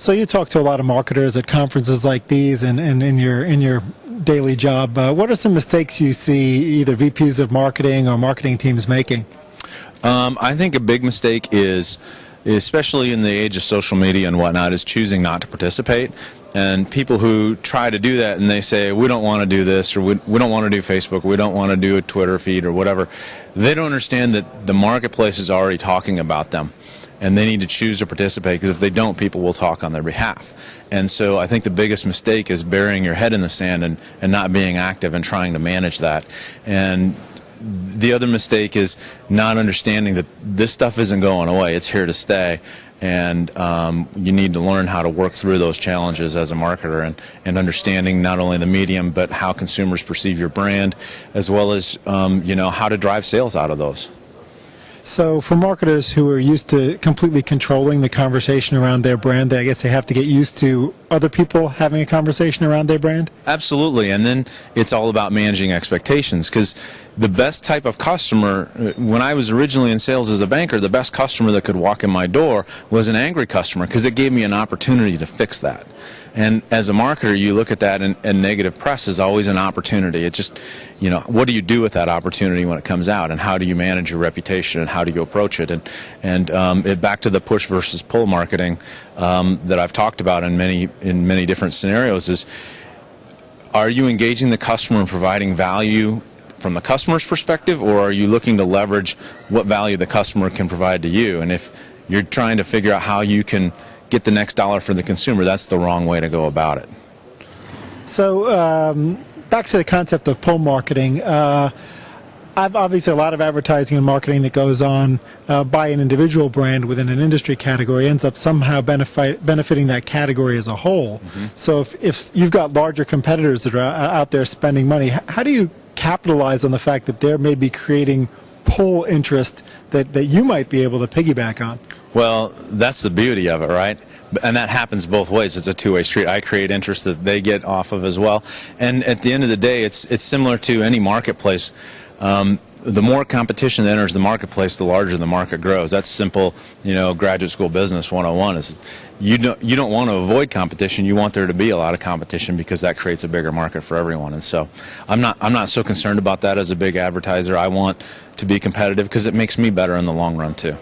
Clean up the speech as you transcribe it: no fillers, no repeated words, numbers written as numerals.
So you talk to a lot of marketers at conferences like these and in your daily job. What are some mistakes you see either VPs of marketing or marketing teams making? I think a big mistake is, especially in the age of social media and whatnot, is choosing not to participate. And people who try to do that and they say, we don't want to do this, or we don't want to do Facebook, we don't want to do a Twitter feed or whatever, they don't understand that the marketplace is already talking about them. And they need to choose to participate, because if they don't, people will talk on their behalf. And so I think the biggest mistake is burying your head in the sand and not being active and trying to manage that. And the other mistake is not understanding that this stuff isn't going away. It's here to stay. And you need to learn how to work through those challenges as a marketer, and understanding not only the medium but how consumers perceive your brand, as well as how to drive sales out of those. So for marketers who are used to completely controlling the conversation around their brand, I guess they have to get used to other people having a conversation around their brand? Absolutely. And then it's all about managing expectations, because the best type of customer, when I was originally in sales as a banker, the best customer that could walk in my door was an angry customer, because it gave me an opportunity to fix that. And as a marketer, you look at that, and negative press is always an opportunity. It's just, what do you do with that opportunity when it comes out, and how do you manage your reputation, and how do you approach it? And back to the push versus pull marketing that I've talked about in many different scenarios is, are you engaging the customer and providing value from the customer's perspective, or are you looking to leverage what value the customer can provide to you? And if you're trying to figure out how you can get the next dollar for the consumer, that's the wrong way to go about it. So back to the concept of pull marketing. I've obviously a lot of advertising and marketing that goes on by an individual brand within an industry category ends up somehow benefiting that category as a whole. Mm-hmm. So if you've got larger competitors that are out there spending money, how do you capitalize on the fact that they're maybe creating pull interest that you might be able to piggyback on? Well, that's the beauty of it, right? And that happens both ways. It's a two-way street. I create interest that they get off of as well. And at the end of the day, it's similar to any marketplace. The more competition that enters the marketplace, the larger the market grows. That's simple, graduate school business 101. Is you don't want to avoid competition. You want there to be a lot of competition, because that creates a bigger market for everyone. And so I'm not so concerned about that as a big advertiser. I want to be competitive because it makes me better in the long run too.